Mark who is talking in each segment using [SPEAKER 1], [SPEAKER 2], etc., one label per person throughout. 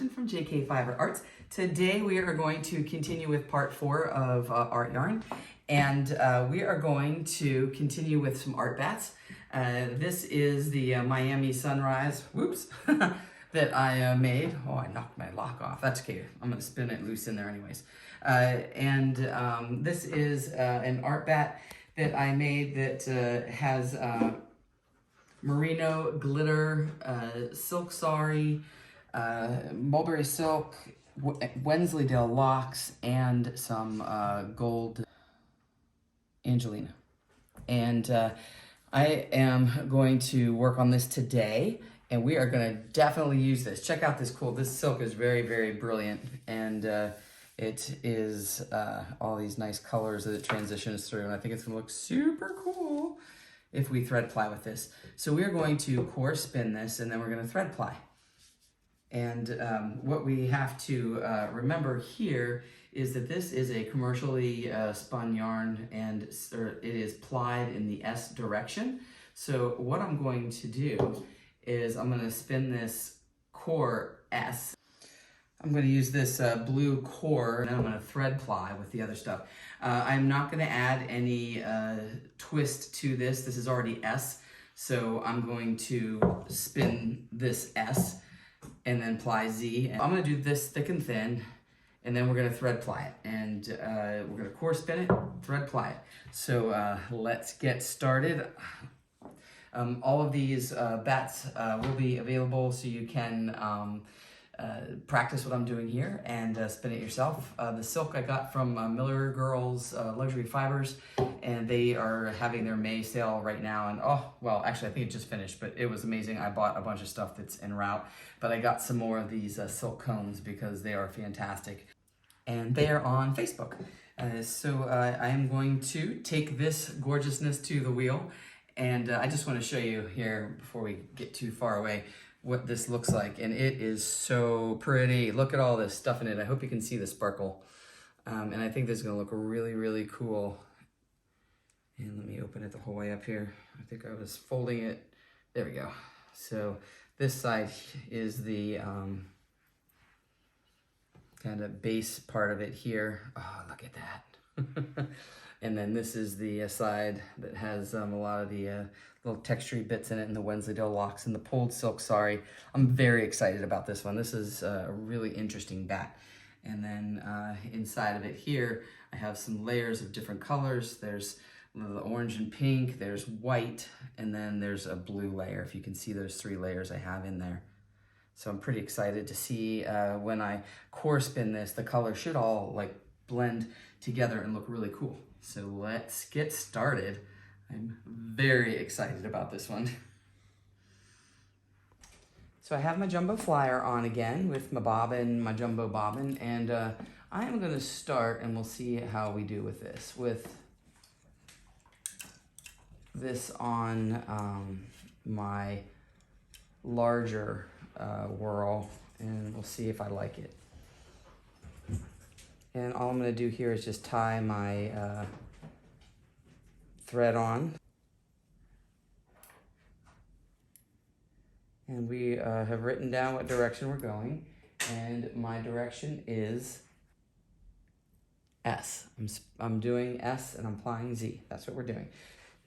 [SPEAKER 1] Kristen from JK Fiber Arts. Today we are going to continue with part 4 of art yarn, and we are going to continue with some art bats. This is the Miami Sunrise, whoops, that I made. Oh, I knocked my lock off. That's okay. I'm going to spin it loose in there anyways. This is an art bat that I made that has merino, glitter, silk sari, mulberry silk, Wensleydale locks, and some gold Angelina. And I am going to work on this today, and we are going to definitely use this. Check out this cool, this silk is very, very brilliant, and it is all these nice colors that it transitions through, and I think it's going to look super cool if we thread ply with this. So we are going to core spin this, and then we're going to thread ply. And what we have to remember here is that this is a commercially spun yarn, and it is plied in the S direction. So what I'm going to do is I'm going to spin this core S. I'm going to use this blue core, and then I'm going to thread ply with the other stuff. I'm not going to add any twist to this. This is already S, so I'm going to spin this S and then ply Z. I'm going to do this thick and thin, and then we're going to thread ply it. And we're going to core spin it, thread ply it. So let's get started. All of these bats will be available so you can practice what I'm doing here and spin it yourself. The silk I got from Miller Girls Luxury Fibers, and they are having their May sale right now. And oh, well, actually I think it just finished, but it was amazing. I bought a bunch of stuff that's en route, but I got some more of these silk cones because they are fantastic. And they are on Facebook. So I am going to take this gorgeousness to the wheel, and I just want to show you here before we get too far away what this looks like, and it is so pretty. Look at all this stuff in it. I hope you can see the sparkle, and I think this is gonna look really, really cool. And let me open it the whole way up here. I think I was folding it. There we go. So this side is the kind of base part of it here. Oh, look at that. And then this is the side that has a lot of the little textury bits in it, and the Wensleydale locks and the pulled silk sari. I'm very excited about this one. This is a really interesting bat. And then inside of it here, I have some layers of different colors. There's the orange and pink, there's white, and then there's a blue layer. If you can see those 3 layers I have in there. So I'm pretty excited to see when I core spin this, the colors should all like blend together and look really cool. So let's get started. I'm very excited about this one. So I have my jumbo flyer on again with my bobbin, my jumbo bobbin, and I am going to start, and we'll see how we do with this. With this on my larger whirl, and we'll see if I like it. And all I'm going to do here is just tie my thread on. And we have written down what direction we're going. And my direction is S. I'm doing S and I'm applying Z. That's what we're doing.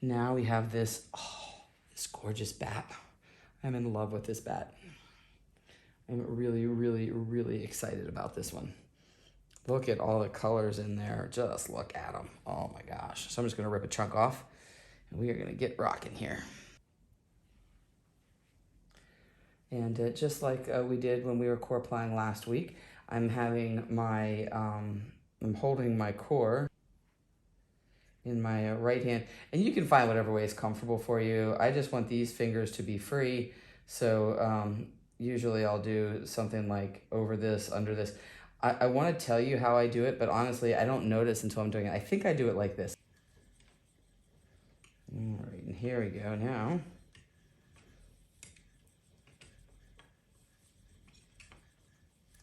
[SPEAKER 1] Now we have this, oh, this gorgeous bat. I'm in love with this bat. I'm really, really, really excited about this one. Look at all the colors in there. Just look at them. Oh my gosh. So I'm just going to rip a chunk off, and we are going to get rocking here. And just like we did when we were core plying last week, I'm having my, I'm holding my core in my right hand. And you can find whatever way is comfortable for you. I just want these fingers to be free. So usually I'll do something like over this, under this. I want to tell you how I do it, but honestly, I don't notice until I'm doing it. I think I do it like this. All right, and here we go now.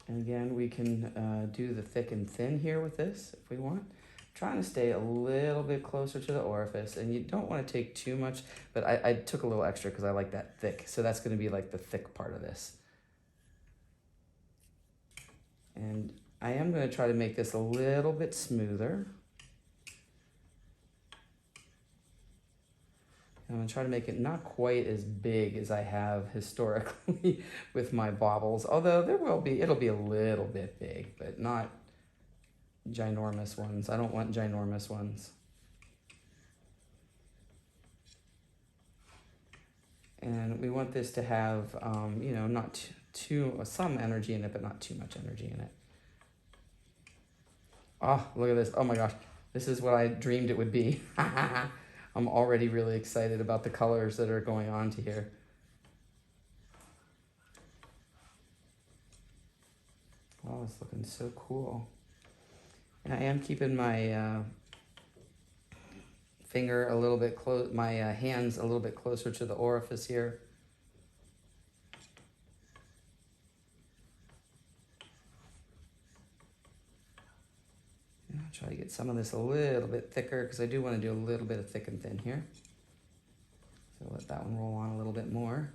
[SPEAKER 1] And again, we can do the thick and thin here with this if we want. Trying to stay a little bit closer to the orifice, and you don't want to take too much, but I took a little extra because I like that thick. So that's going to be like the thick part of this. And I am going to try to make this a little bit smoother. I'm going to try to make it not quite as big as I have historically with my baubles, although it'll be a little bit big, but not ginormous ones. I don't want ginormous ones. And we want this to have, you know, not some energy in it, but not too much energy in it. Oh, look at this. Oh my gosh. This is what I dreamed it would be. I'm already really excited about the colors that are going on to here. Oh, it's looking so cool. And I am keeping my finger a little bit close, my hands a little bit closer to the orifice here. And I'll try to get some of this a little bit thicker because I do want to do a little bit of thick and thin here. So let that one roll on a little bit more.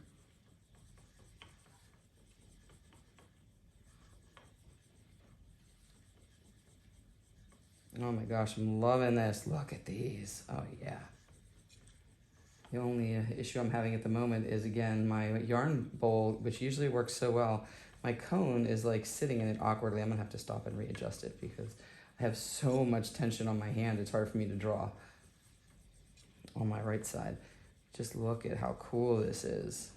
[SPEAKER 1] Oh my gosh, I'm loving this. Look at these. Oh yeah. The only issue I'm having at the moment is, again, my yarn bowl, which usually works so well, my cone is like sitting in it awkwardly. I'm gonna have to stop and readjust it because I have so much tension on my hand, it's hard for me to draw on my right side. Just look at how cool this is.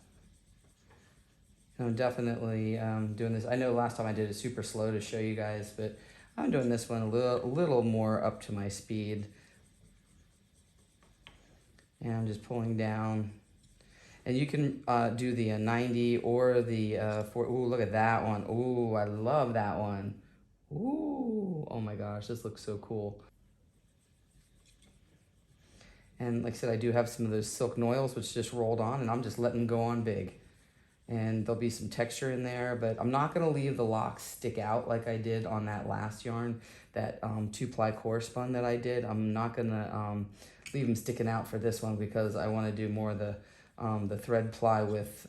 [SPEAKER 1] And I'm definitely doing this. I know last time I did it super slow to show you guys, but I'm doing this one a little more up to my speed. And I'm just pulling down. And you can do the 90 or the 4. Ooh, look at that one. Ooh, I love that one. Ooh, oh my gosh, this looks so cool. And like I said, I do have some of those silk noils which just rolled on, and I'm just letting them go on big. And there'll be some texture in there, but I'm not gonna leave the locks stick out like I did on that last yarn, that 2-ply core spun that I did. I'm not gonna leave them sticking out for this one because I wanna do more of the thread ply with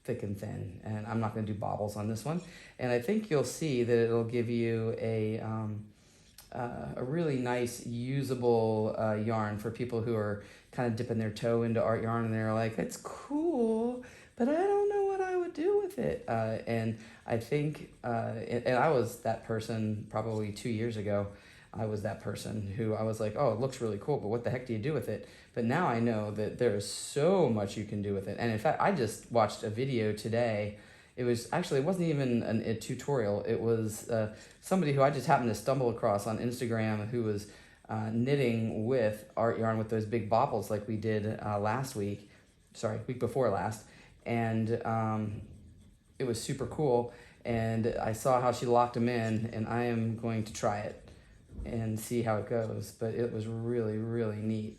[SPEAKER 1] thick and thin, and I'm not gonna do bobbles on this one. And I think you'll see that it'll give you a really nice usable yarn for people who are kind of dipping their toe into art yarn and they're like, it's cool, but I don't know what I would do with it. And I think, and I was that person probably 2 years ago. I was that person who I was like, oh, it looks really cool, but what the heck do you do with it? But now I know that there's so much you can do with it. And in fact, I just watched a video today. It wasn't even a tutorial. It was somebody who I just happened to stumble across on Instagram who was knitting with art yarn with those big baubles like we did week before last. And it was super cool. And I saw how she locked them in, and I am going to try it and see how it goes. But it was really, really neat.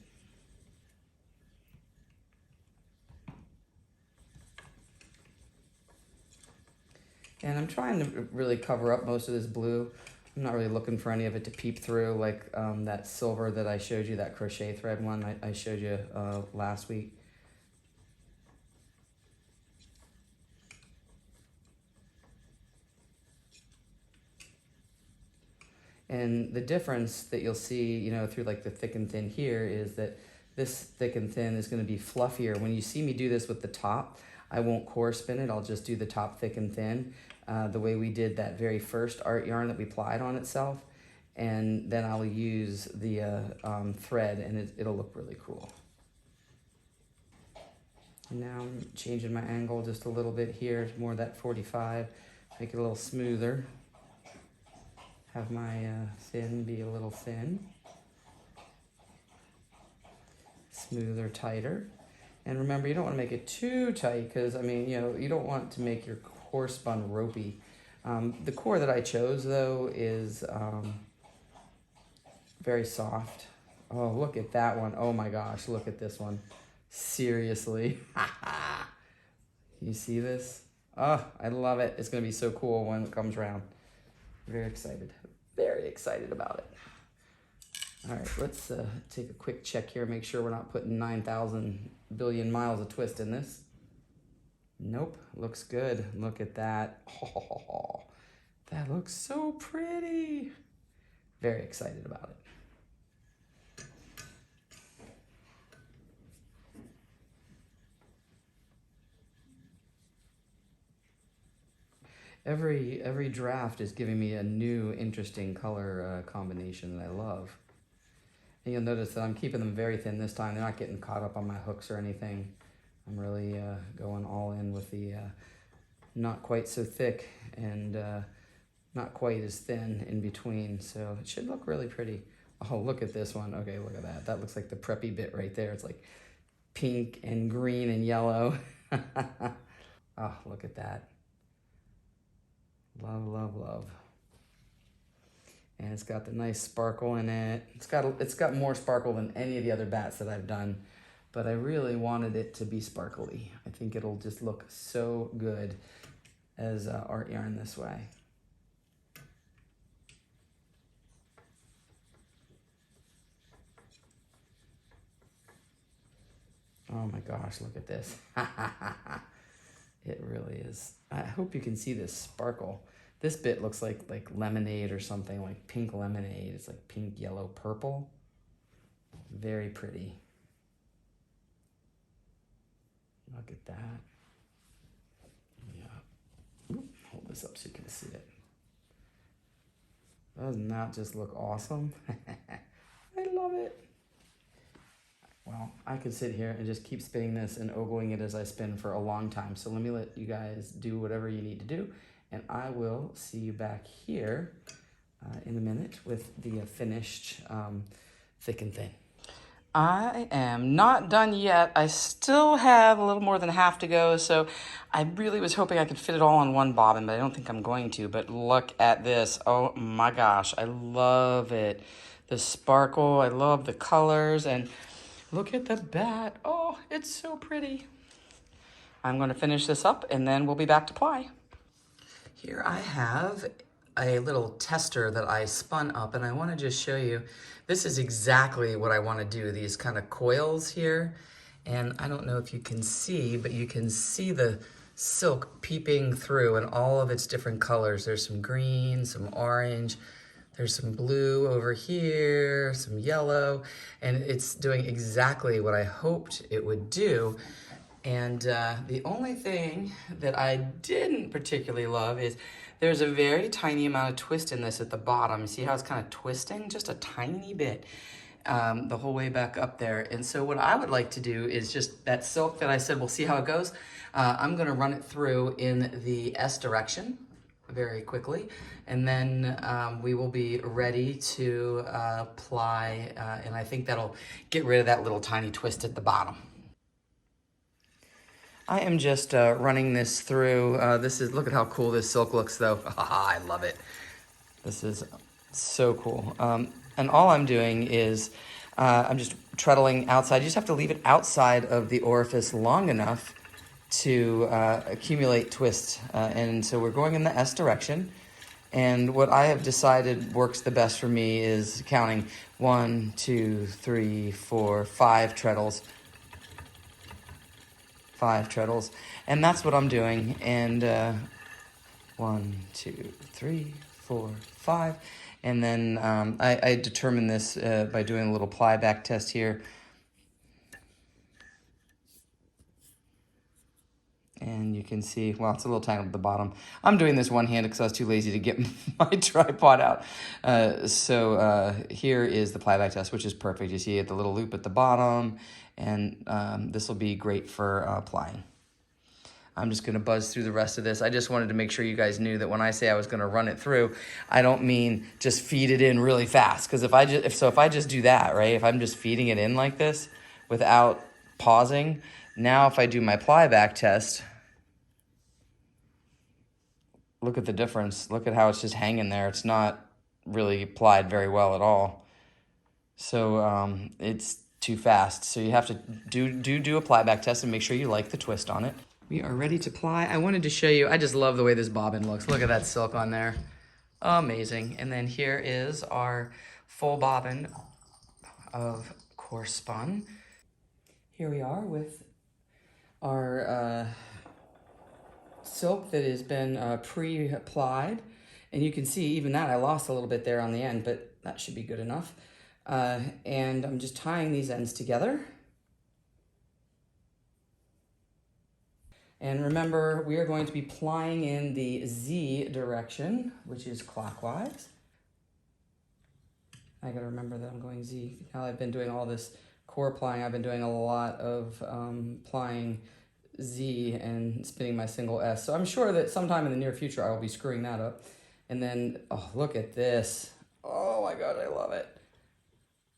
[SPEAKER 1] And I'm trying to really cover up most of this blue. I'm not really looking for any of it to peep through, like that silver that I showed you, that crochet thread one I showed you last week. And the difference that you'll see, you know, through like the thick and thin here is that this thick and thin is going to be fluffier. When you see me do this with the top, I won't core spin it. I'll just do the top thick and thin, the way we did that very first art yarn that we plied on itself. And then I'll use the thread, and it'll look really cool. And now I'm changing my angle just a little bit here, more that 45, make it a little smoother. Have my thin be a little thin. Smoother, tighter. And remember, you don't want to make it too tight because, I mean, you know, you don't want to make your core spun ropey. The core that I chose, though, is very soft. Oh, look at that one. Oh my gosh, look at this one. Seriously. You see this? Oh, I love it. It's going to be so cool when it comes around. Very excited about it. All right, let's take a quick check here, make sure we're not putting 9,000 billion miles of twist in this. Nope, looks good. Look at that. Oh, That looks so pretty. Very excited about it. Every draft is giving me a new interesting color combination that I love. And you'll notice that I'm keeping them very thin this time. They're not getting caught up on my hooks or anything. I'm really going all in with the not quite so thick and not quite as thin in between. So it should look really pretty. Oh, look at this one. Okay, look at that. That looks like the preppy bit right there. It's like pink and green and yellow. Oh, look at that. Love, love, love. And it's got the nice sparkle in it. It's got more sparkle than any of the other bats that I've done, but I really wanted it to be sparkly. I think it'll just look so good as art yarn this way. Oh my gosh, look at this. It really is. I hope you can see this sparkle. This bit looks like lemonade or something, like pink lemonade. It's like pink, yellow, purple. Very pretty. Look at that. Yeah. Oop, hold this up so you can see it. Doesn't that just look awesome? I love it. Well, I could sit here and just keep spinning this and ogling it as I spin for a long time. So let me let you guys do whatever you need to do. And I will see you back here in a minute with the finished thick and thin. I am not done yet. I still have a little more than half to go. So I really was hoping I could fit it all on one bobbin, but I don't think I'm going to. But look at this. Oh my gosh. I love it. The sparkle. I love the colors. And look at the bat. Oh, it's so pretty. I'm going to finish this up and then we'll be back to ply. Here I have a little tester that I spun up and I want to just show you. This is exactly what I want to do, these kind of coils here. And I don't know if you can see, but you can see the silk peeping through in all of its different colors. There's some green, some orange, there's some blue over here, some yellow, and it's doing exactly what I hoped it would do. And the only thing that I didn't particularly love is there's a very tiny amount of twist in this at the bottom. See how it's kind of twisting? Just a tiny bit the whole way back up there. And so what I would like to do is just that silk that I said, we'll see how it goes. I'm gonna run it through in the S direction very quickly. And then we will be ready to ply. And I think that'll get rid of that little tiny twist at the bottom. I am just running this through. Look at how cool this silk looks though. I love it. This is so cool. And all I'm doing is I'm just treadling outside. You just have to leave it outside of the orifice long enough to accumulate twist. And so we're going in the S direction. And what I have decided works the best for me is counting 1, 2, 3, 4, 5 treadles. 5 treadles, and that's what I'm doing. And 1, 2, 3, 4, 5, and then I determine this by doing a little ply back test here. And you can see, well, it's a little tangled at the bottom. I'm doing this one-handed because I was too lazy to get my tripod out. So here is the ply back test, which is perfect. You see the little loop at the bottom, and this will be great for plying. I'm just going to buzz through the rest of this. I just wanted to make sure you guys knew that when I say I was going to run it through, I don't mean just feed it in really fast. Because if I just do that, right, if I'm just feeding it in like this without pausing, now if I do my ply back test, look at the difference. Look at how it's just hanging there. It's not really plied very well at all. So it's too fast. So you have to do a ply back test and make sure you like the twist on it. We are ready to ply. I wanted to show you, I just love the way this bobbin looks. Look at that silk on there. Amazing. And then here is our full bobbin of coarse spun. Here we are with our silk that has been pre-plied. And you can see even that I lost a little bit there on the end, but that should be good enough. And I'm just tying these ends together. And remember, we are going to be plying in the Z direction, which is clockwise. I gotta remember that I'm going Z. Now I've been doing all this core plying, I've been doing a lot of plying Z and spinning my single S. So I'm sure that sometime in the near future I will be screwing that up. And then, oh, look at this. Oh my God, I love it.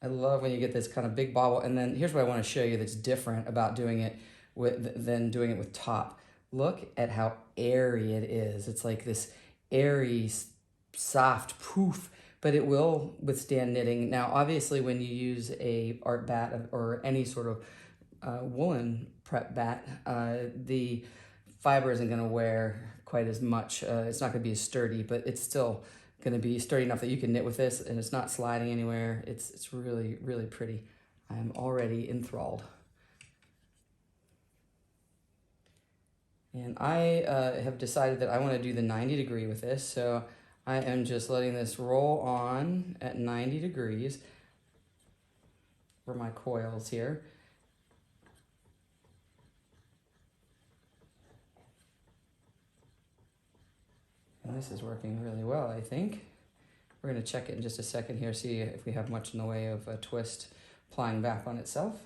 [SPEAKER 1] I love when you get this kind of big bobble. And then here's what I want to show you that's different about doing it than doing it with top. Look at how airy it is. It's like this airy, soft poof, but it will withstand knitting. Now, obviously, when you use a art bat or any sort of woolen prep bat, the fiber isn't going to wear quite as much. It's not going to be as sturdy, but it's still going to be sturdy enough that you can knit with this, and it's not sliding anywhere. It's really, really pretty. I'm already enthralled. And I have decided that I want to do the 90 degree with this, so I am just letting this roll on at 90 degrees for my coils here. And this is working really well, I think. We're going to check it in just a second here, see if we have much in the way of a twist plying back on itself.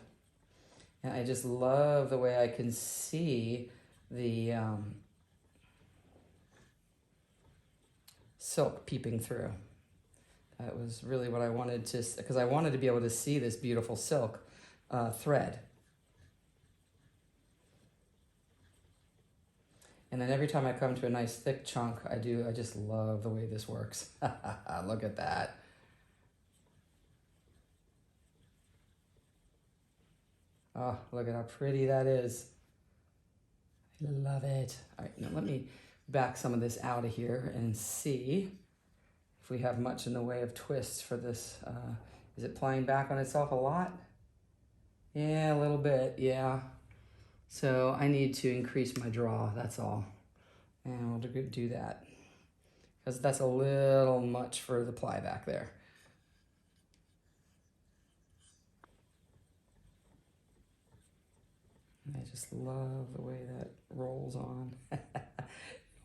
[SPEAKER 1] And I just love the way I can see the silk peeping through. That was really what I wanted to, because I wanted to be able to see this beautiful silk thread. And then every time I come to a nice thick chunk, I just love the way this works. Look at that. Oh, look at how pretty that is. I love it. All right, now let me back some of this out of here and see if we have much in the way of twists for this. Is it plying back on itself a lot? Yeah, a little bit, yeah. So I need to increase my draw, that's all. And we'll do that. Because that's a little much for the ply back there. And I just love the way that rolls on. It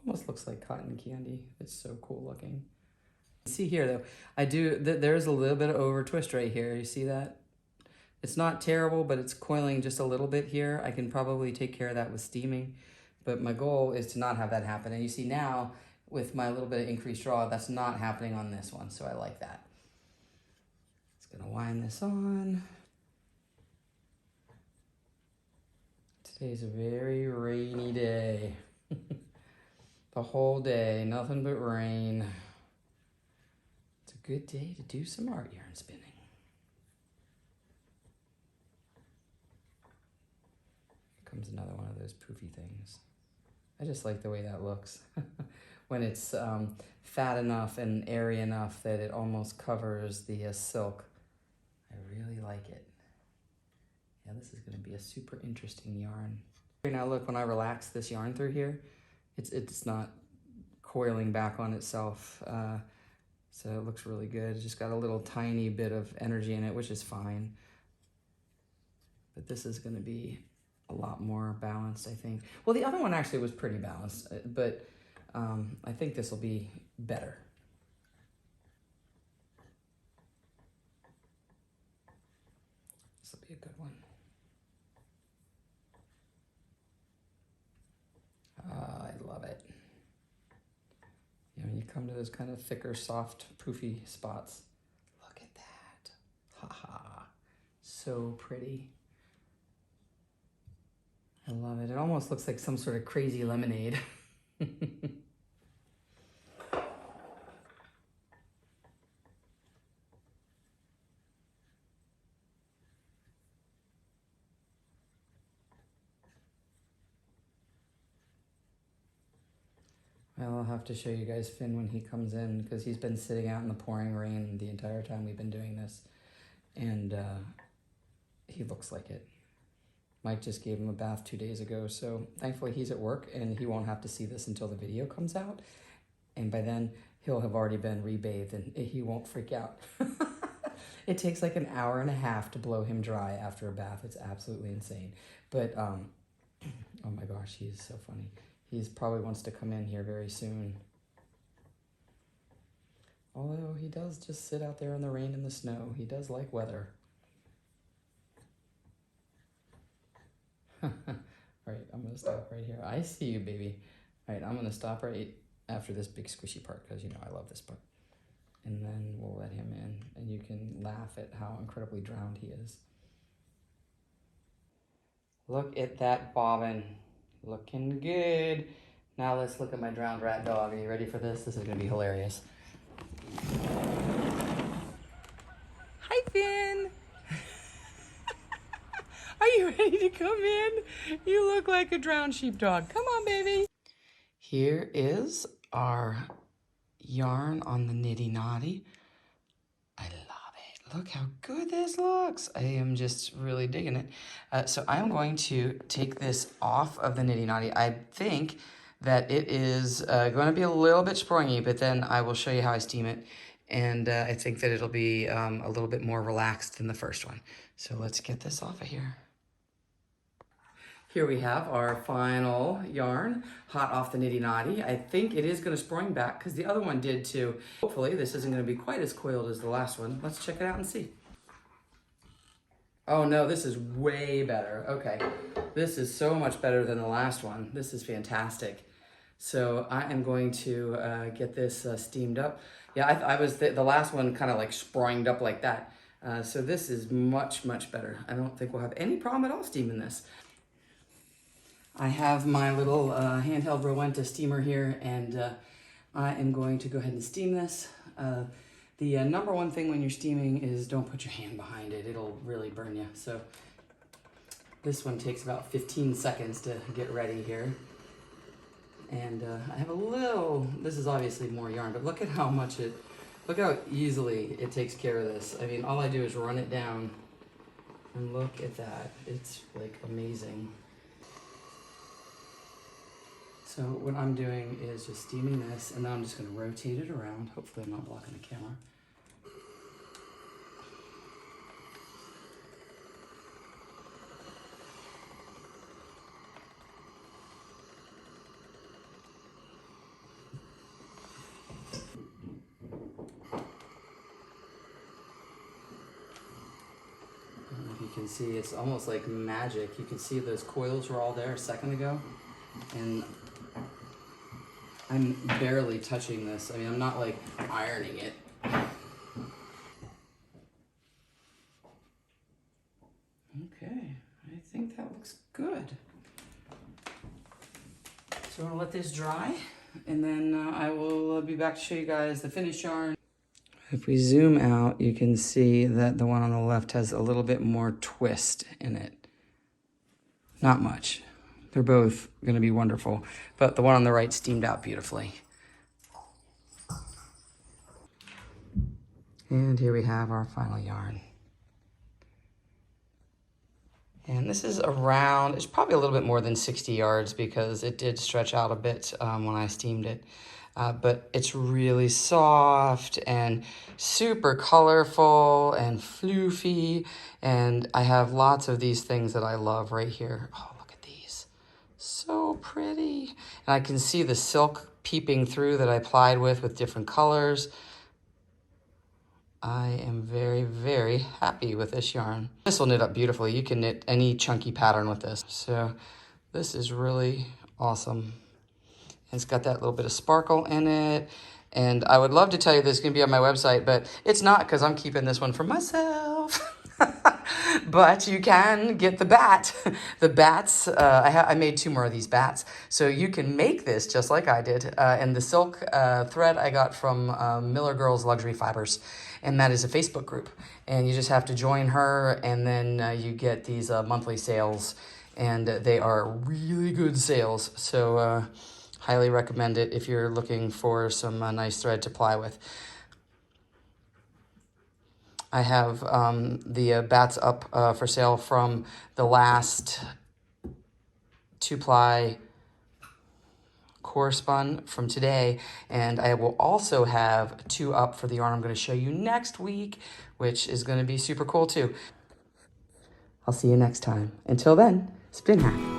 [SPEAKER 1] almost looks like cotton candy. It's so cool looking. See here though, there's a little bit of over twist right here. You see that? It's not terrible, but it's coiling just a little bit here. I can probably take care of that with steaming, but my goal is to not have that happen. And you see now, with my little bit of increased draw, that's not happening on this one, so I like that. Just gonna wind this on. Today's a very rainy day. The whole day, nothing but rain. It's a good day to do some art yarn spinning. Comes another one of those poofy things. I just like the way that looks. When it's fat enough and airy enough that it almost covers the silk. I really like it. Yeah, this is going to be a super interesting yarn. Now look, when I relax this yarn through here, it's not coiling back on itself. So it looks really good. It's just got a little tiny bit of energy in it, which is fine. But this is going to be a lot more balanced, I think. Well, the other one actually was pretty balanced, but I think this will be better. This will be a good one. I love it. You know, when you come to those kind of thicker, soft, poofy spots, look at that. Ha-ha. So pretty. I love it. It almost looks like some sort of crazy lemonade. I'll have to show you guys Finn when he comes in, because he's been sitting out in the pouring rain the entire time we've been doing this. And he looks like it. Mike just gave him a bath 2 days ago, so thankfully he's at work and he won't have to see this until the video comes out. And by then, he'll have already been rebathed and he won't freak out. It takes like an hour and a half to blow him dry after a bath. It's absolutely insane. But, oh my gosh, he's so funny. He's probably wants to come in here very soon. Although he does just sit out there in the rain and the snow. He does like weather. All right, I'm gonna stop right here. I see you, baby. All right, I'm gonna stop right after this big squishy part because you know I love this part. And then we'll let him in and you can laugh at how incredibly drowned he is. Look at that bobbin. Looking good. Now let's look at my drowned rat dog. Are you ready for this? This is gonna be hilarious. Hi, Finn. Are you ready to come in? You look like a drowned sheepdog. Come on, baby. Here is our yarn on the Nitty Naughty. I love it. Look how good this looks. I am just really digging it. So I'm going to take this off of the Nitty Naughty. I think that it is going to be a little bit springy, but then I will show you how I steam it. And I think that it'll be a little bit more relaxed than the first one. So let's get this off of here. Here we have our final yarn, hot off the Nitty Naughty. I think it is going to spring back because the other one did too. Hopefully this isn't going to be quite as coiled as the last one. Let's check it out and see. Oh no, this is way better. Okay, this is so much better than the last one. This is fantastic. So I am going to get this steamed up. Yeah, I was the last one kind of like springed up like that. So this is much, much better. I don't think we'll have any problem at all steaming this. I have my little handheld Rowenta steamer here, and I am going to go ahead and steam this. The number one thing when you're steaming is don't put your hand behind it. It'll really burn you. So this one takes about 15 seconds to get ready here. And I have a little, this is obviously more yarn, but look at how much look how easily it takes care of this. I mean, all I do is run it down, and look at that. It's like amazing. So what I'm doing is just steaming this, and then I'm just going to rotate it around. Hopefully I'm not blocking the camera. I don't know if you can see, it's almost like magic. You can see those coils were all there a second ago, and I'm barely touching this. I mean, I'm not like ironing it. Okay, I think that looks good. So I'm gonna let this dry, and then I will be back to show you guys the finished yarn. If we zoom out, you can see that the one on the left has a little bit more twist in it. Not much. They're both going to be wonderful, but the one on the right steamed out beautifully. And here we have our final yarn. And this is around, it's probably a little bit more than 60 yards because it did stretch out a bit when I steamed it. But it's really soft and super colorful and floofy. And I have lots of these things that I love right here. Oh, look at these. So pretty. And I can see the silk peeping through that I plied with different colors. I am very, very happy with this yarn. This will knit up beautifully. You can knit any chunky pattern with this. So this is really awesome. It's got that little bit of sparkle in it. And I would love to tell you this is going to be on my website, but it's not because I'm keeping this one for myself. But you can get the Batt. The Batts, I made 2 more of these Batts. So you can make this just like I did. And the silk thread I got from Miller Girls Luxury Fibers. And that is a Facebook group. And you just have to join her, and then you get these monthly sales. And they are really good sales. So highly recommend it if you're looking for some nice thread to ply with. I have the Batts up for sale from the last 2-ply core spun from today, and I will also have 2 up for the yarn I'm going to show you next week, which is going to be super cool too. I'll see you next time. Until then, spin hack.